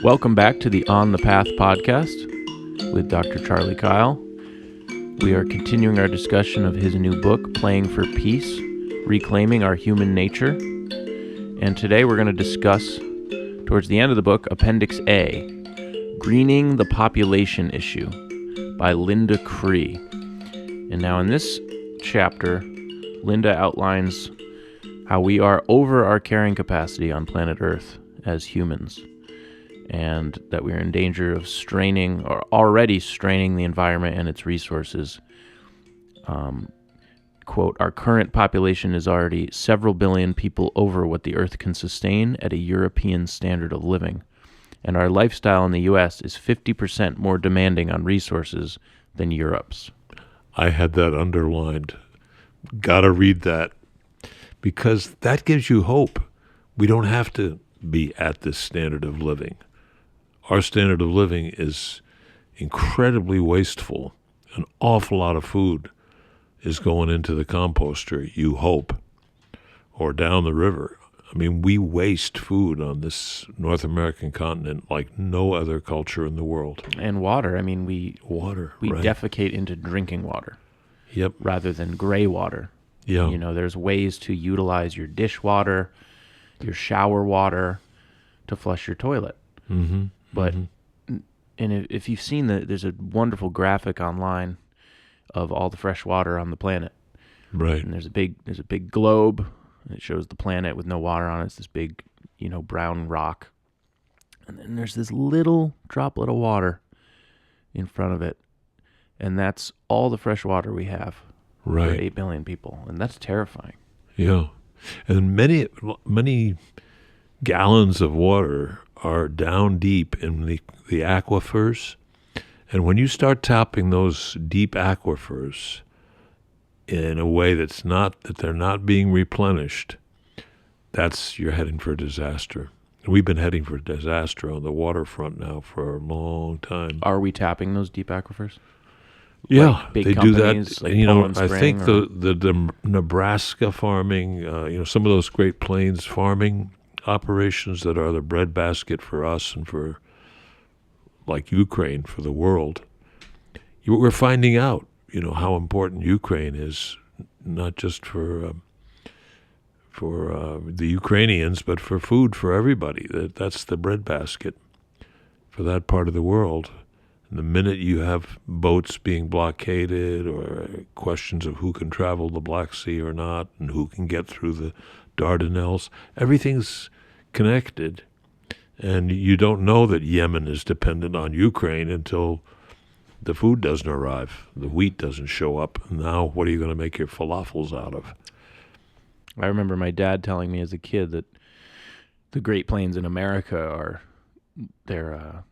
Welcome back to the On the Path podcast with Dr. Charlie Keil. We are continuing our discussion of his new book, Playing for Peace, Reclaiming Our Human Nature. And today we're going to discuss, towards the end of the book, Appendix A, Greening the Population Issue by Linda Cree. And now in this chapter, Linda outlines how we are over our carrying capacity on planet Earth as humans, and that we are in danger of straining, or already straining, the environment and its resources. Quote, our current population is already several billion people over what the Earth can sustain at a European standard of living, and our lifestyle in the U.S. is 50% more demanding on resources than Europe's. I had that underlined. Gotta read that, because that gives you hope. We don't have to be at this standard of living. Our standard of living is incredibly wasteful. An awful lot of food is going into the composter, you hope, or down the river. I mean, we waste food on this North American continent like no other culture in the world. And water. I mean, we right. defecate into drinking water. Yep. Rather than gray water. Yeah. You know, there's ways to utilize your dishwater, your shower water to flush your toilet. Mm-hmm. But, and if you've seen there's a wonderful graphic online of all the fresh water on the planet. Right. And there's a big globe, and it shows the planet with no water on it. It's this big, brown rock. And then there's this little droplet of water in front of it. And that's all the fresh water we have for 8 billion people. And that's terrifying. Yeah. And many gallons of water are down deep in the aquifers. And when you start tapping those deep aquifers in a way that they're not being replenished, you're heading for disaster. We've been heading for disaster on the waterfront now for a long time. Are we tapping those deep aquifers? Yeah, like big they do companies, that. Like I think the Nebraska farming, some of those Great Plains farming operations that are the breadbasket for us and for, like Ukraine, for the world. We're finding out, how important Ukraine is, not just for the Ukrainians, but for food for everybody. That's the breadbasket for that part of the world. And the minute you have boats being blockaded or questions of who can travel the Black Sea or not and who can get through the Dardanelles, everything's connected. And you don't know that Yemen is dependent on Ukraine until the food doesn't arrive. The wheat doesn't show up. Now what are you going to make your falafels out of? I remember my dad telling me as a kid that the Great Plains in America their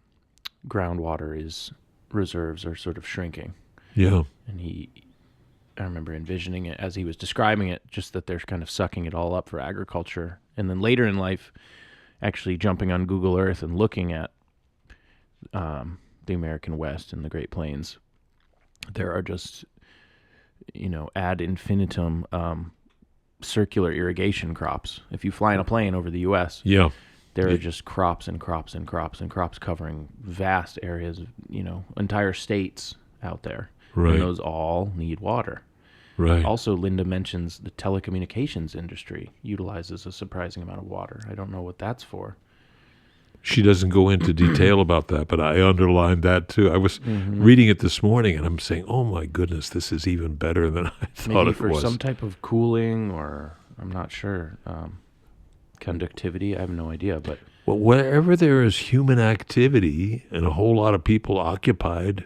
groundwater reserves are sort of shrinking. Yeah. And I remember envisioning it as he was describing it, just that they're kind of sucking it all up for agriculture. And then later in life, actually jumping on Google Earth and looking at the American West and the Great Plains, there are just, ad infinitum circular irrigation crops. If you fly in a plane over the U.S., yeah, there are just crops and crops and crops and crops covering vast areas, entire states out there. Right. And those all need water. Right. Also, Linda mentions the telecommunications industry utilizes a surprising amount of water. I don't know what that's for. She doesn't go into detail about that, but I underlined that too. I was reading it this morning, and I'm saying, oh my goodness, this is even better than I thought it was. Maybe for some type of cooling, or I'm not sure. Conductivity, I have no idea. But well, wherever there is human activity and a whole lot of people occupied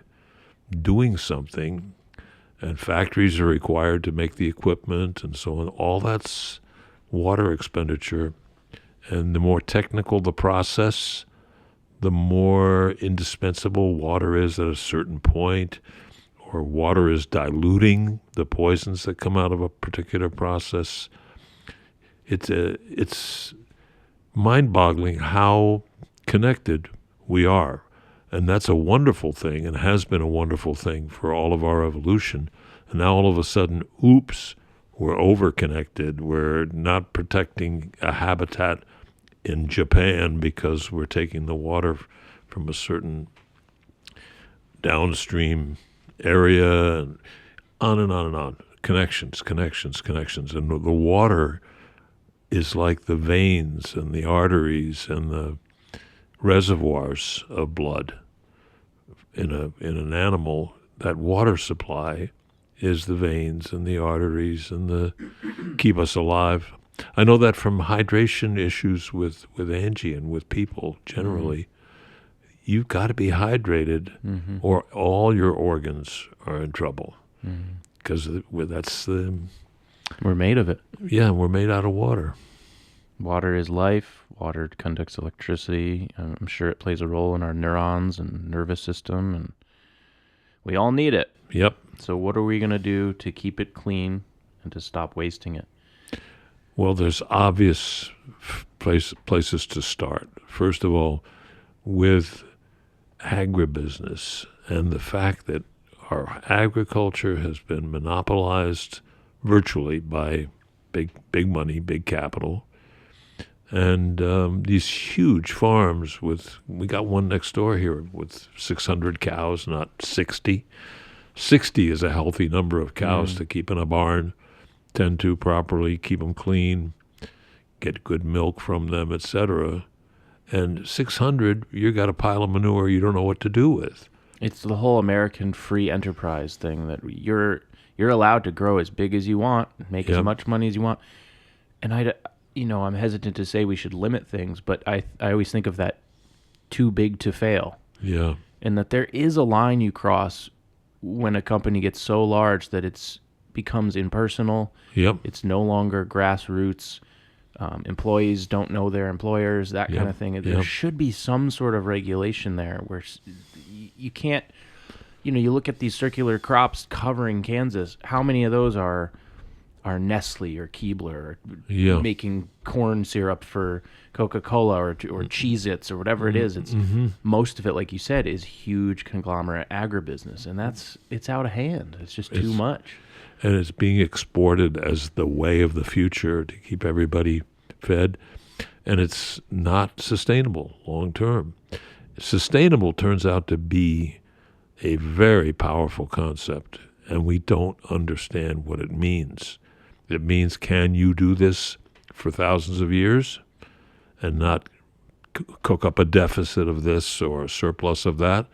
doing something, and factories are required to make the equipment and so on, all that's water expenditure. And the more technical the process, the more indispensable water is at a certain point, or water is diluting the poisons that come out of a particular process. It's mind-boggling how connected we are. And that's a wonderful thing, and has been a wonderful thing for all of our evolution. And now all of a sudden, oops, we're over-connected. We're not protecting a habitat in Japan because we're taking the water from a certain downstream area, and on and on and on. Connections. And the water is like the veins and the arteries and the reservoirs of blood. In an animal, that water supply is the veins and the arteries and the keep us alive. I know that from hydration issues with Angie and with people generally. You've got to be hydrated, or all your organs are in trouble. Because we're made of it. Yeah, we're made out of water. Water is life. Water conducts electricity. I'm sure it plays a role in our neurons and nervous system, and we all need it. Yep. So what are we going to do to keep it clean and to stop wasting it? Well, there's obvious places to start. First of all, with agribusiness and the fact that our agriculture has been monopolized virtually by big money, big capital. And these huge farms we got one next door here with 600 cows, not 60. 60 is a healthy number of cows to keep in a barn, tend to properly, keep them clean, get good milk from them, etc. And 600, you got a pile of manure you don't know what to do with. It's the whole American free enterprise thing that you're allowed to grow as big as you want, make as much money as you want. And I'm hesitant to say we should limit things, but I always think of that too big to fail. Yeah. And that there is a line you cross when a company gets so large that it becomes impersonal. Yep. It's no longer grassroots. Employees don't know their employers, that kind of thing. There should be some sort of regulation there where you can't, you look at these circular crops covering Kansas. How many of those are Nestle or Keebler or making corn syrup for Coca-Cola or Cheez-Its or whatever it is? It's most of it, like you said, is huge conglomerate agribusiness, and it's out of hand. It's just too much. And it's being exported as the way of the future to keep everybody fed, and it's not sustainable long term. Sustainable turns out to be a very powerful concept, and we don't understand what it means. It means, can you do this for thousands of years and not cook up a deficit of this or a surplus of that?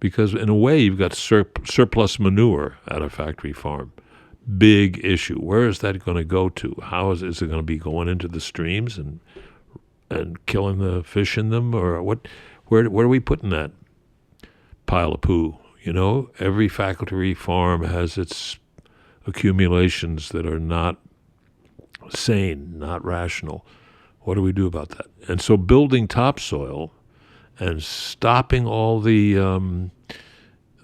Because in a way, you've got surplus manure at a factory farm. Big issue. Where is that going to go to? How is it going to be going into the streams and killing the fish in them, or what? Where are we putting that pile of poo? Every factory farm has its accumulations that are not sane, not rational. What do we do about that? And so building topsoil and stopping all the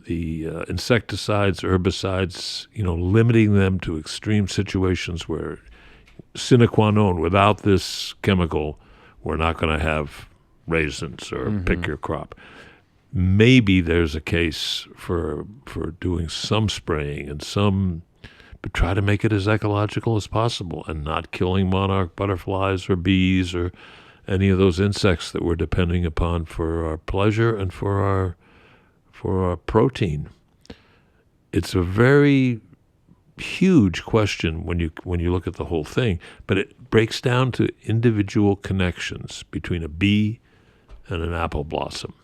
insecticides, herbicides, limiting them to extreme situations where sine qua non, without this chemical, we're not going to have raisins or pick your crop. Maybe there's a case for doing some spraying and but try to make it as ecological as possible and not killing monarch butterflies or bees or any of those insects that we're depending upon for our pleasure and for our protein. It's a very huge question when you look at the whole thing, but it breaks down to individual connections between a bee and an apple blossom.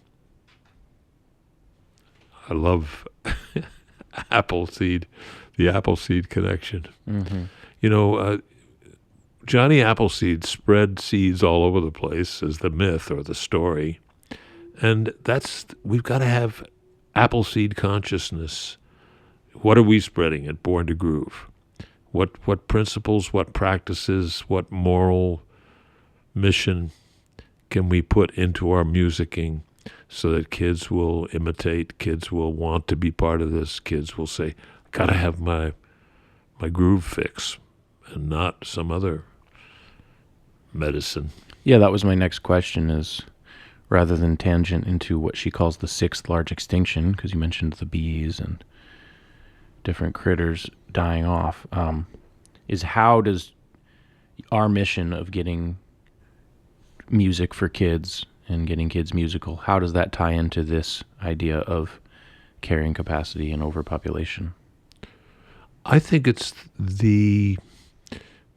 I love the Appleseed connection. Johnny Appleseed spread seeds all over the place as the myth or the story, and we've got to have Appleseed consciousness. What are we spreading at Born to Groove? What principles, what practices, what moral mission can we put into our musicking so that kids will imitate, kids will want to be part of this, kids will say, got to have my groove fix and not some other medicine. Yeah, that was my next question, is rather than tangent into what she calls the sixth large extinction, because you mentioned the bees and different critters dying off, is how does our mission of getting music for kids and getting kids musical. How does that tie into this idea of carrying capacity and overpopulation? I think it's the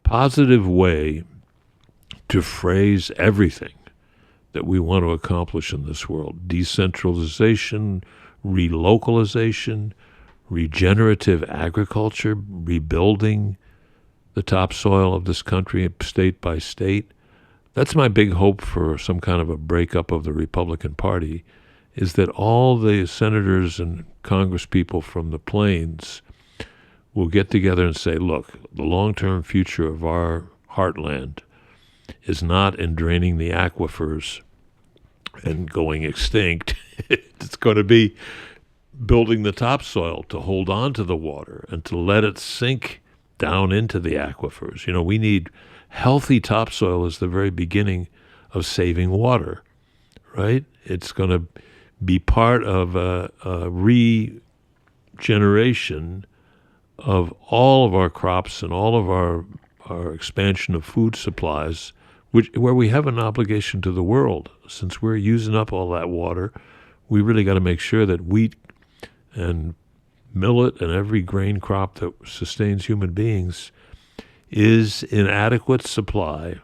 positive way to phrase everything that we want to accomplish in this world. Decentralization, relocalization, regenerative agriculture, rebuilding the topsoil of this country state by state. That's my big hope for some kind of a breakup of the Republican Party, is that all the senators and congresspeople from the plains will get together and say, look, the long-term future of our heartland is not in draining the aquifers and going extinct. It's going to be building the topsoil to hold on to the water and to let it sink down into the aquifers. We need healthy topsoil as the very beginning of saving water, right? It's going to be part of a regeneration of all of our crops and all of our expansion of food supplies, where we have an obligation to the world. Since we're using up all that water, we really got to make sure that wheat and millet and every grain crop that sustains human beings is in adequate supply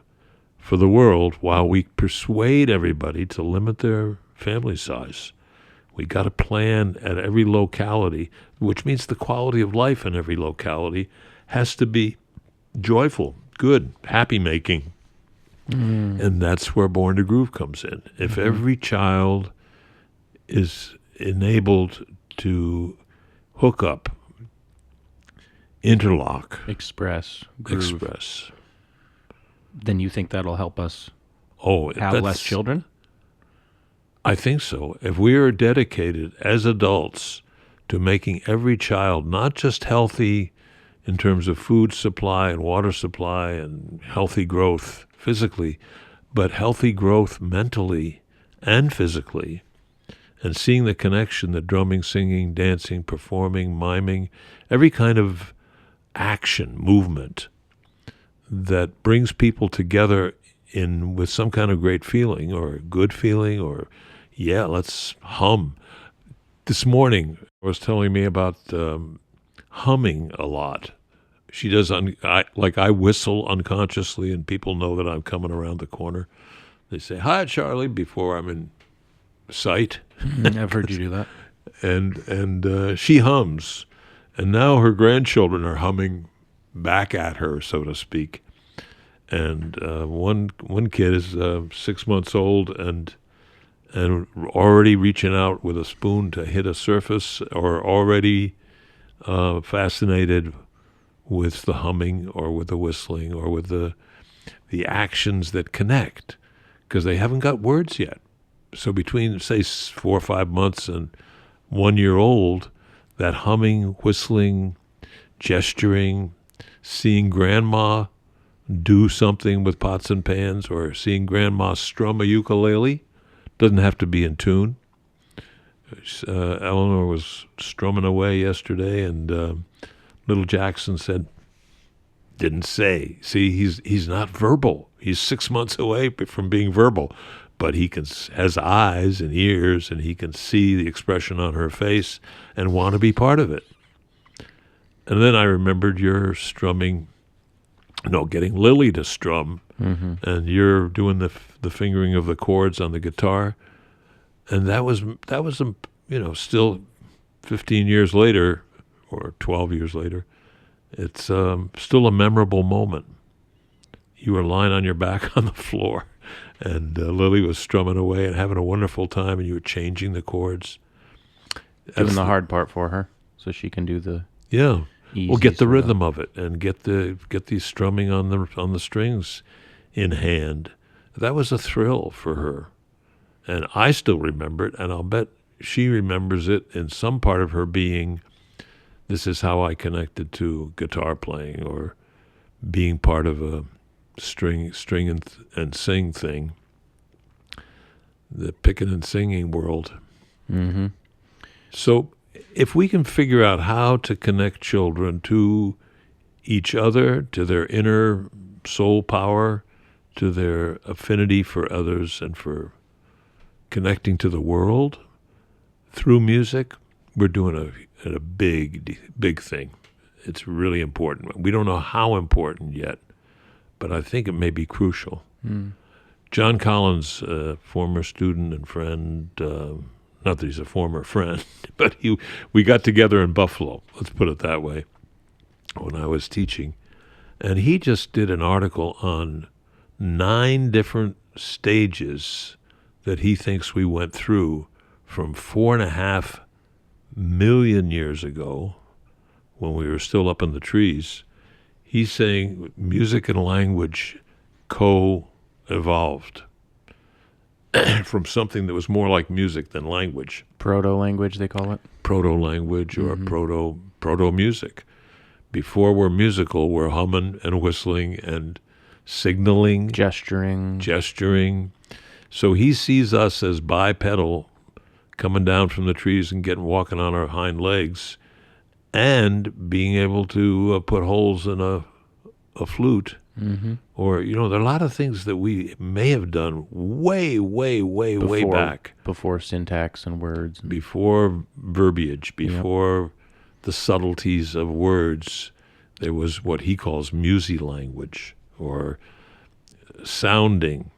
for the world while we persuade everybody to limit their family size. We got to plan at every locality, which means the quality of life in every locality has to be joyful, good, happy-making. And that's where Born to Groove comes in. If every child is enabled to hook up, interlock, express, then you think that'll help us have less children? I think so. If we are dedicated as adults to making every child not just healthy in terms of food supply and water supply and healthy growth physically, but healthy growth mentally and physically, and seeing the connection that drumming, singing, dancing, performing, miming, every kind of action, movement that brings people together with some kind of great feeling or good feeling, or let's hum. This morning was telling me about humming a lot. She does, I whistle unconsciously, and people know that I'm coming around the corner. They say, "Hi, Charlie," before I'm in sight. I've heard you do that. And she hums, and now her grandchildren are humming back at her, so to speak. And one kid is 6 months old and already reaching out with a spoon to hit a surface, or already fascinated with the humming or with the whistling or with the actions that connect, because they haven't got words yet. So between, say, 4 or 5 months and 1 year old, that humming, whistling, gesturing, seeing grandma do something with pots and pans, or seeing grandma strum a ukulele, doesn't have to be in tune. Eleanor was strumming away yesterday, and little Jackson said, didn't say. See, he's not verbal. He's 6 months away from being verbal, but he has eyes and ears, and he can see the expression on her face and want to be part of it. And then I remembered your getting Lily to strum, and you're doing the fingering of the chords on the guitar, and that was still 15 years later or 12 years later, it's still a memorable moment. You were lying on your back on the floor, and Lily was strumming away and having a wonderful time, and you were changing the chords. Doing the hard part for her, so she can do the get the rhythm of it and get the strumming on the strings in hand. That was a thrill for her, and I still remember it, and I'll bet she remembers it in some part of her being. This is how I connected to guitar playing, or being part of a string and sing thing, the picking and singing world. Mm-hmm. So if we can figure out how to connect children to each other, to their inner soul power, to their affinity for others and for connecting to the world through music, we're doing a big thing. It's really important. We don't know how important yet, but I think it may be crucial. John Collins, former student and friend, not that he's a former friend, but we got together in Buffalo, let's put it that way, when I was teaching. And he just did an article on 9 different stages that he thinks we went through from 4.5 million years ago, when we were still up in the trees. He's saying music and language co-evolved from something that was more like music than language. Proto-language, they call it? Proto-language or proto-music. Before we're musical, we're humming and whistling and signaling. Gesturing. So he sees us as bipedal, coming down from the trees and walking on our hind legs, and being able to put holes in a flute. Or, there are a lot of things that we may have done way back. Before syntax and words. Before verbiage, before the subtleties of words. There was what he calls music-language, or sounding,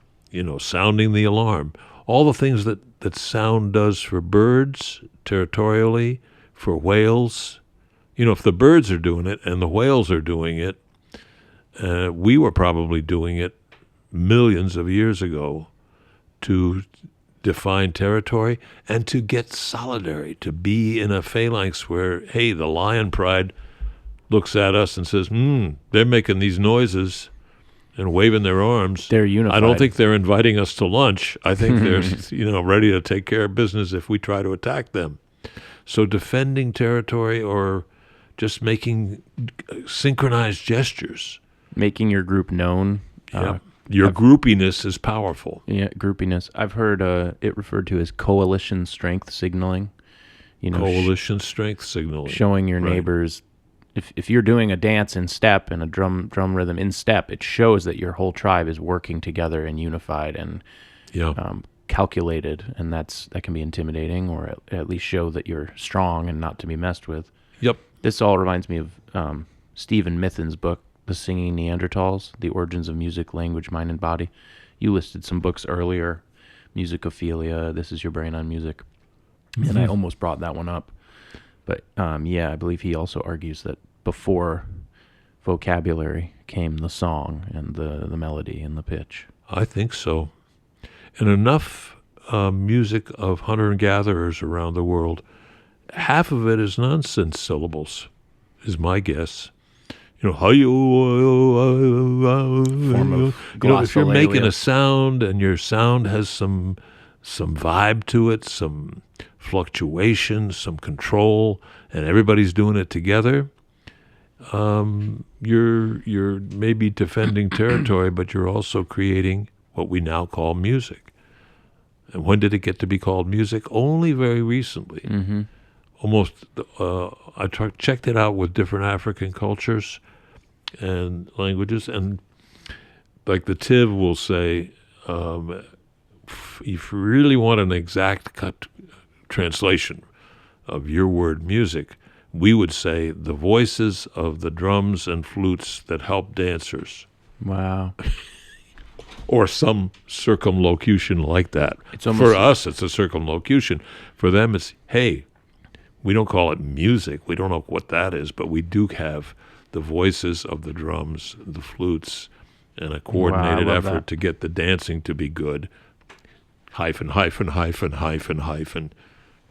sounding the alarm. All the things that sound does for birds territorially, for whales. If the birds are doing it and the whales are doing it, we were probably doing it millions of years ago to define territory and to get solidary, to be in a phalanx where, hey, the lion pride looks at us and says, they're making these noises and waving their arms. They're unified. I don't think they're inviting us to lunch. I think they're, ready to take care of business if we try to attack them. So defending territory, or just making synchronized gestures. Making your group known. Your groupiness is powerful. Yeah, groupiness. I've heard it referred to as coalition strength signaling. Coalition strength signaling. Showing your neighbors, if you're doing a dance in step and a drum rhythm in step, it shows that your whole tribe is working together and unified and calculated, and that can be intimidating, or at least show that you're strong and not to be messed with. Yep. This all reminds me of Stephen Mithen's book, The Singing Neanderthals, The Origins of Music, Language, Mind, and Body. You listed some books earlier, Musicophilia, This Is Your Brain on Music, and I almost brought that one up. But I believe he also argues that before vocabulary came the song and the melody and the pitch. I think so. And enough music of hunter and gatherers around the world, half of it is nonsense syllables, is my guess. If you're making a sound and your sound has some vibe to it, some fluctuation, some control, and everybody's doing it together, you're maybe defending territory, but you're also creating what we now call music. And when did it get to be called music? Only very recently. Almost, I checked it out with different African cultures and languages, and like the Tiv will say, if you really want an exact translation of your word music, we would say the voices of the drums and flutes that help dancers. Wow. Or some circumlocution like that. For us, it's a circumlocution. For them, it's, hey, we don't call it music. We don't know what that is, but we do have the voices of the drums, the flutes, and a coordinated effort to get the dancing to be good. Hyphen, hyphen, hyphen, hyphen, hyphen.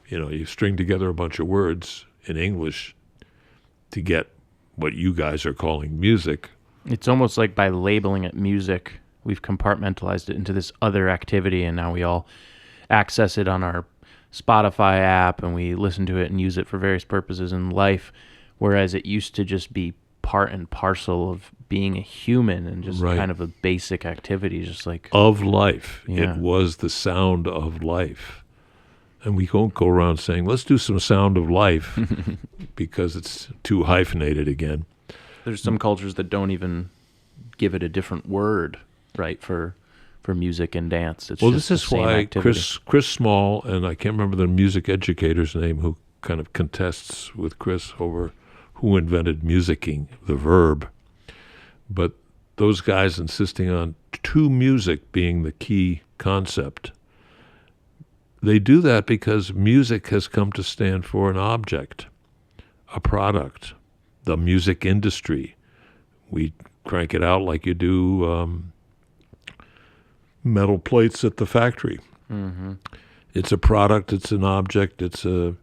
You string together a bunch of words in English to get what you guys are calling music. It's almost like by labeling it music, we've compartmentalized it into this other activity, and now we all access it on our Spotify app, and we listen to it and use it for various purposes in life, whereas it used to just be part and parcel of being a human and just kind of a basic activity, just like... Of life. Yeah. It was the sound of life. And we won't go around saying, let's do some sound of life, because it's too hyphenated again. There's some cultures that don't even give it a different word. right, for music and dance. It's Well, just this the is same why activity. Chris Small, and I can't remember the music educator's name, who kind of contests with Chris over who invented musicking, the verb. But those guys insisting on to music being the key concept. They do that because music has come to stand for an object, a product, the music industry. We crank it out like you do metal plates at the factory. Mm-hmm. It's a product, it's an object, it's a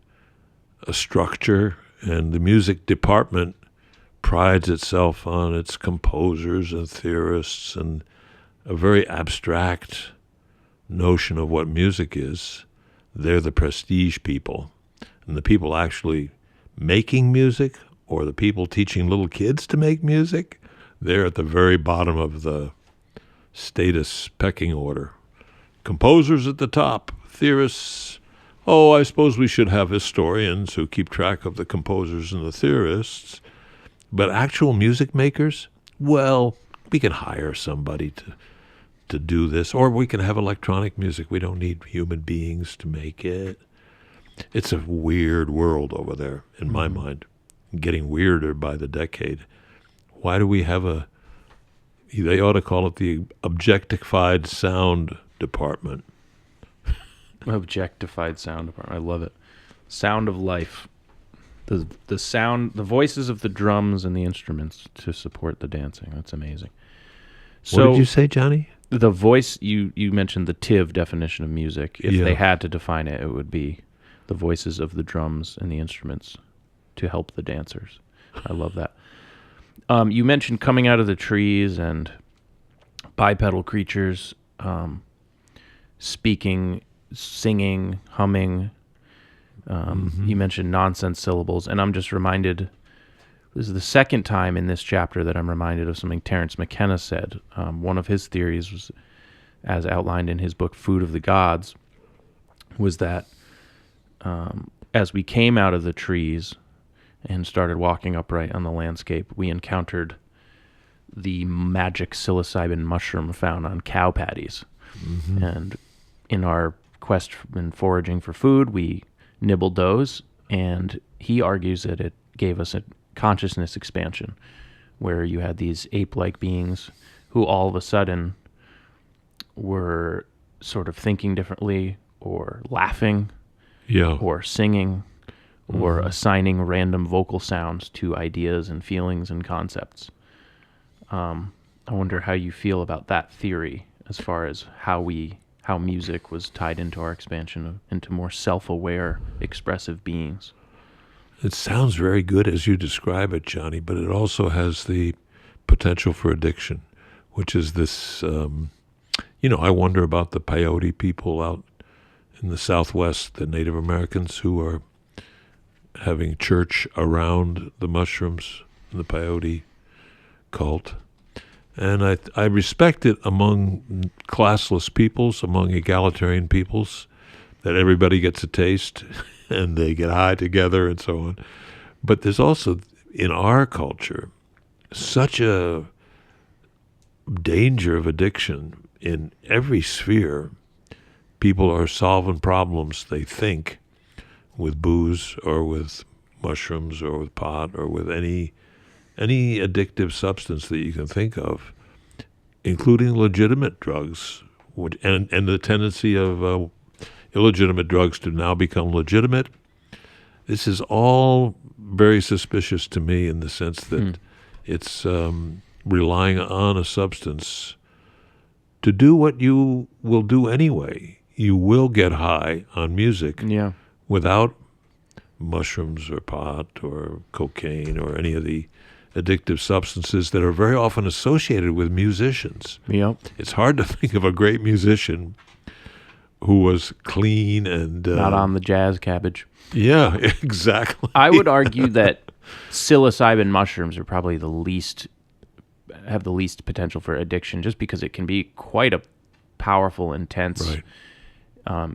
structure, and the music department prides itself on its composers and theorists and a very abstract notion of what music is. They're the prestige people. And the people actually making music, or the people teaching little kids to make music, they're at the very bottom of the status pecking order. Composers at the top, theorists. Oh, I suppose we should have historians who keep track of the composers and the theorists. But actual music makers, well, we can hire somebody to do this, or we can have electronic music. We don't need human beings to make it. It's a weird world over there, in my mind, getting weirder by the decade. Why do we have they ought to call it the objectified sound department. Objectified sound department. I love it. Sound of life. The sound, the voices of the drums and the instruments to support the dancing. That's amazing. So What did you say, Johnny? the voice, you mentioned the TIV definition of music. If Yeah. they had to define it, it would be the voices of the drums and the instruments to help the dancers. I love that. You mentioned coming out of the trees and bipedal creatures, speaking, singing, humming. You mentioned nonsense syllables, and I'm just reminded, this is the second time in this chapter that I'm reminded of something Terence McKenna said. One of his theories was, as outlined in his book Food of the Gods, was that as we came out of the trees and started walking upright on the landscape, we encountered the magic psilocybin mushroom found on cow patties. And in our quest and foraging for food, we nibbled those, and he argues that it gave us a consciousness expansion, where you had these ape-like beings who all of a sudden were sort of thinking differently, or laughing, or singing, or assigning random vocal sounds to ideas and feelings and concepts. I wonder how you feel about that theory as far as how music was tied into our expansion into more self-aware, expressive beings. It sounds very good as you describe it, Johnny, but it also has the potential for addiction, which is this, I wonder about the peyote people out in the Southwest, the Native Americans who are having church around the mushrooms, the peyote cult. And I respect it among classless peoples, among egalitarian peoples, that everybody gets a taste and they get high together and so on. But there's also, in our culture, such a danger of addiction in every sphere. People are solving problems, they think, with booze or with mushrooms or with pot or with any addictive substance that you can think of, including legitimate drugs, and the tendency of illegitimate drugs to now become legitimate. This is all very suspicious to me in the sense that it's relying on a substance to do what you will do anyway. You will get high on music without mushrooms or pot or cocaine or any of the addictive substances that are very often associated with musicians. It's hard to think of a great musician who was clean and not on the jazz cabbage. Yeah, exactly. I would argue that psilocybin mushrooms are probably have the least potential for addiction, just because it can be quite a powerful, intense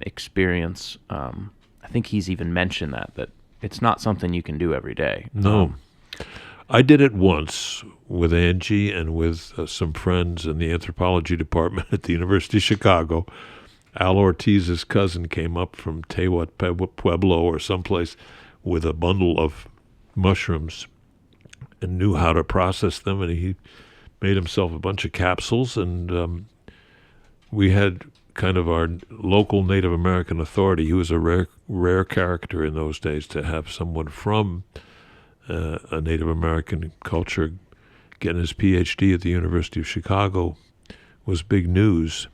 experience. I think he's even mentioned that it's not something you can do every day. No. I did it once with Angie and with some friends in the anthropology department at the University of Chicago. Al Ortiz's cousin came up from Tehuat Pueblo or someplace with a bundle of mushrooms and knew how to process them, and he made himself a bunch of capsules, and we had kind of our local Native American authority. He was a rare character in those days to have someone from a Native American culture getting his PhD at the University of Chicago was big news.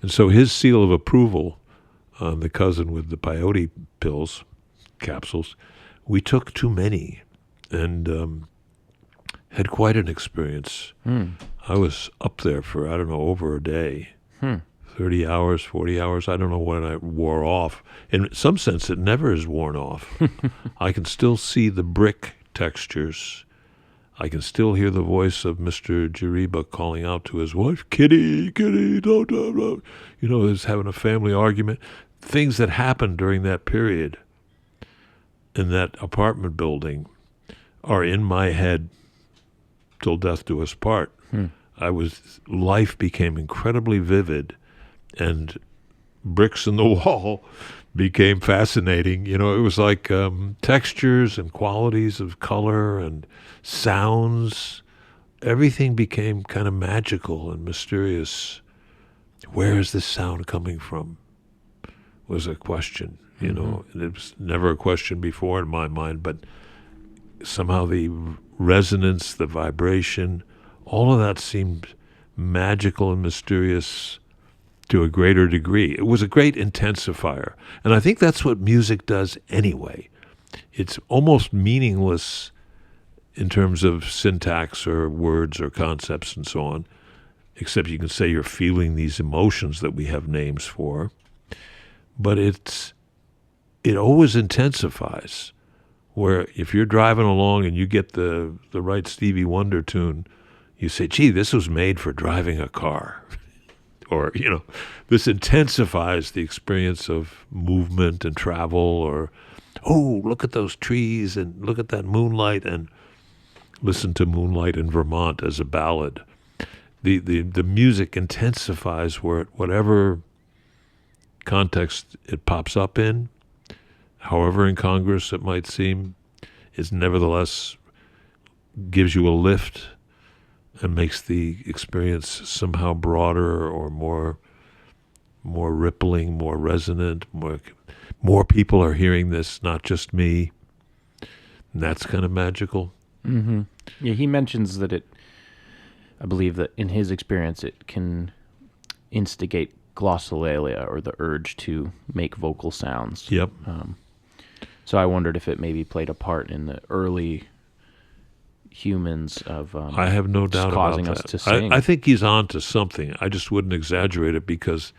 And so his seal of approval on the cousin with the peyote pills, capsules, we took too many and had quite an experience. I was up there for, I don't know, over a day. 30 hours, 40 hours, I don't know when I wore off. In some sense, it never is worn off. I can still see the brick textures. I can still hear the voice of Mr. Jariba calling out to his wife, Kitty, Kitty, don't, he's having a family argument. Things that happened during that period in that apartment building are in my head till death do us part. Life became incredibly vivid, and bricks in the wall became fascinating. It was like textures and qualities of color and sounds. Everything became kind of magical and mysterious. Where is this sound coming from? Was a question, and it was never a question before in my mind, but somehow the resonance, the vibration, all of that seemed magical and mysterious to a greater degree. It was a great intensifier. And I think that's what music does anyway. It's almost meaningless in terms of syntax or words or concepts and so on, except you can say you're feeling these emotions that we have names for. But it always intensifies, where if you're driving along and you get the right Stevie Wonder tune, you say, gee, this was made for driving a car. Or, this intensifies the experience of movement and travel, or, oh, look at those trees and look at that moonlight, and listen to Moonlight in Vermont as a ballad. The music intensifies whatever context it pops up in, however incongruous it might seem, is nevertheless gives you a lift and makes the experience somehow broader or more rippling, more resonant, more people are hearing this, not just me. And that's kind of magical. Mm-hmm. Yeah, he mentions that I believe that in his experience, it can instigate glossolalia, or the urge to make vocal sounds. Yep. So I wondered if it maybe played a part in the early humans of I have no doubt causing about us that. to sing. I think he's on to something. I just wouldn't exaggerate it because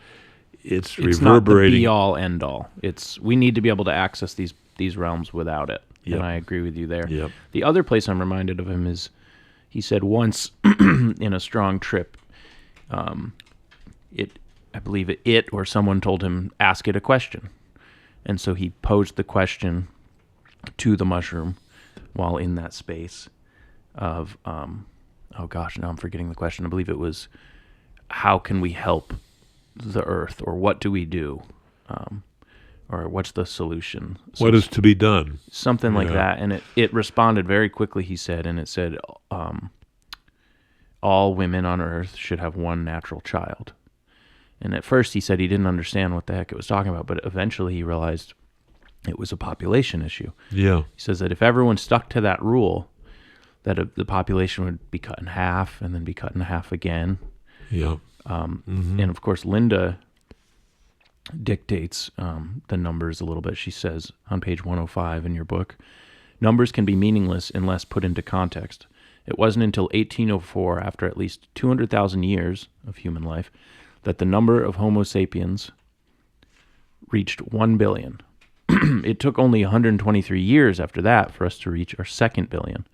it's reverberating. Not the be-all, end-all. We need to be able to access these realms without it. Yep. And I agree with you there. Yep. The other place I'm reminded of him is, he said once in a strong trip, I believe it or someone told him, ask it a question. And so he posed the question to the mushroom while in that space of, oh gosh, now I'm forgetting the question. I believe it was, how can we help the earth, or what do we do? Or what's the solution? What is to be done? Something like that. And it responded very quickly, he said, and it said, all women on earth should have one natural child. And at first he said he didn't understand what the heck it was talking about, but eventually he realized it was a population issue. Yeah. He says that if everyone stuck to that rule, that the population would be cut in half and then be cut in half again. Yeah. And of course, Linda dictates the numbers a little bit. She says on page 105 in your book, numbers can be meaningless unless put into context. It wasn't until 1804, after at least 200,000 years of human life, that the number of Homo sapiens reached 1 billion. It took only 123 years after that for us to reach our second billion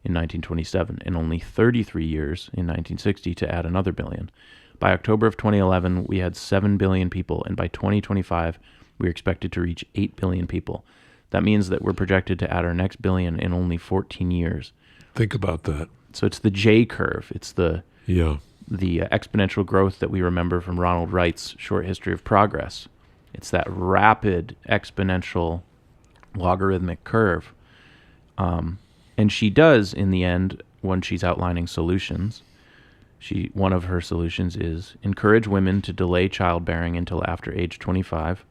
in 1927, and only 33 years in 1960 to add another billion. By October of 2011, we had 7 billion people, and by 2025, we're expected to reach 8 billion people. That means that we're projected to add our next billion in only 14 years. Think about that. So it's the J curve. It's the Yeah. exponential growth that we remember from Ronald Wright's Short History of Progress. It's that rapid exponential logarithmic curve. And she does, in the end, when she's outlining solutions, one of her solutions is encourage women to delay childbearing until after age 25,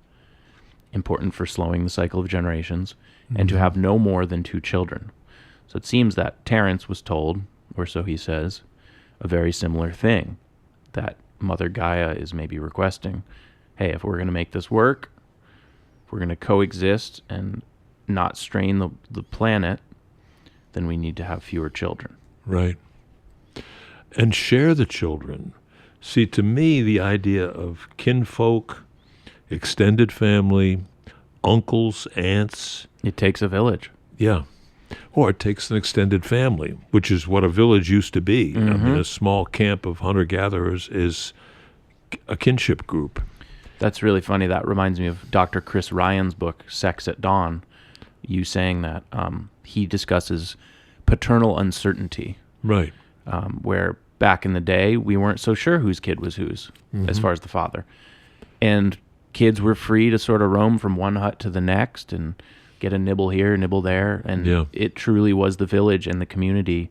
important for slowing the cycle of generations, and to have no more than 2 children. So it seems that Terence was told, or so he says, a very similar thing, that Mother Gaia is maybe requesting, hey, if we're going to make this work, if we're going to coexist and not strain the planet, then we need to have fewer children. Right. And share the children. See, to me, the idea of kinfolk, extended family, uncles, aunts. It takes a village. Yeah. Or it takes an extended family, which is what a village used to be. I mean, a small camp of hunter-gatherers is a kinship group. That's really funny. That reminds me of Dr. Chris Ryan's book, Sex at Dawn. You saying that he discusses paternal uncertainty. Right. Where back in the day, we weren't so sure whose kid was whose, as far as the father. And kids were free to sort of roam from one hut to the next and get a nibble here, nibble there. And it truly was the village and the community.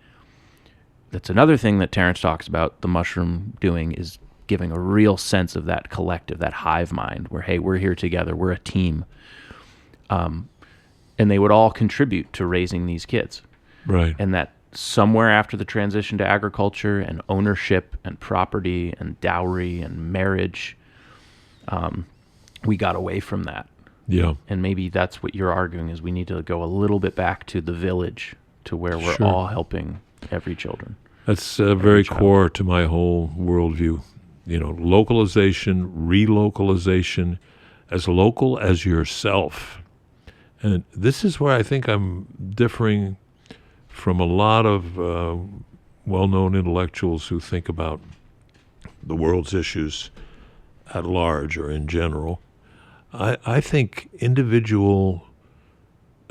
That's another thing that Terence talks about the mushroom doing, is giving a real sense of that collective, that hive mind, where, hey, we're here together, we're a team. And they would all contribute to raising these kids. Right. And that somewhere after the transition to agriculture and ownership and property and dowry and marriage, we got away from that. Yeah. And maybe that's what you're arguing, is we need to go a little bit back to the village, to where we're all helping every children. That's very core to my whole worldview. You know, localization, relocalization, as local as yourself. And this is where I think I'm differing from a lot of well-known intellectuals who think about the world's issues at large or in general. I think individual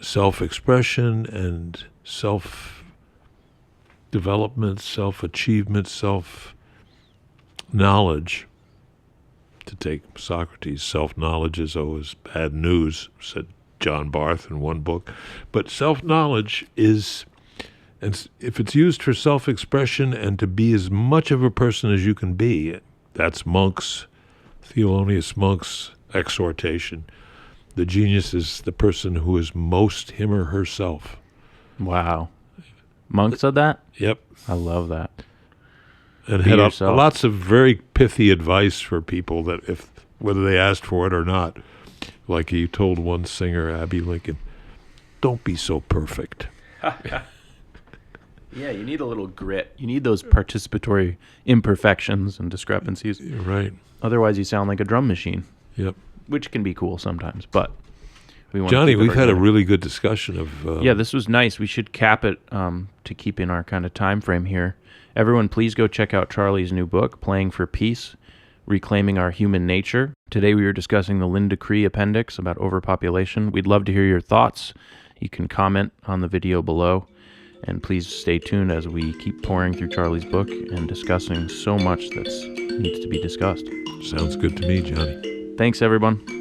self-expression and self-development, self-achievement, self-knowledge, to take Socrates, self-knowledge is always bad news, said John Barth in one book. But self-knowledge is, and if it's used for self-expression and to be as much of a person as you can be, that's monks, Thelonious Monk's exhortation. The genius is the person who is most him or herself. Wow. Monk said that? Yep. I love that. And had lots of very pithy advice for people that whether they asked for it or not. Like he told one singer, Abby Lincoln, don't be so perfect. Yeah, you need a little grit. You need those participatory imperfections and discrepancies. Right. Otherwise, you sound like a drum machine. Yep. Which can be cool sometimes, but we want Johnny, we've had a really good discussion of... yeah, this was nice. We should cap it to keep in our kind of time frame here. Everyone, please go check out Charlie's new book, Playing for Peace, Reclaiming Our Human Nature. Today we were discussing the Linda Cree appendix about overpopulation. We'd love to hear your thoughts. You can comment on the video below. And please stay tuned as we keep pouring through Charlie's book and discussing so much that needs to be discussed. Sounds good to me, Johnny. Thanks, everyone.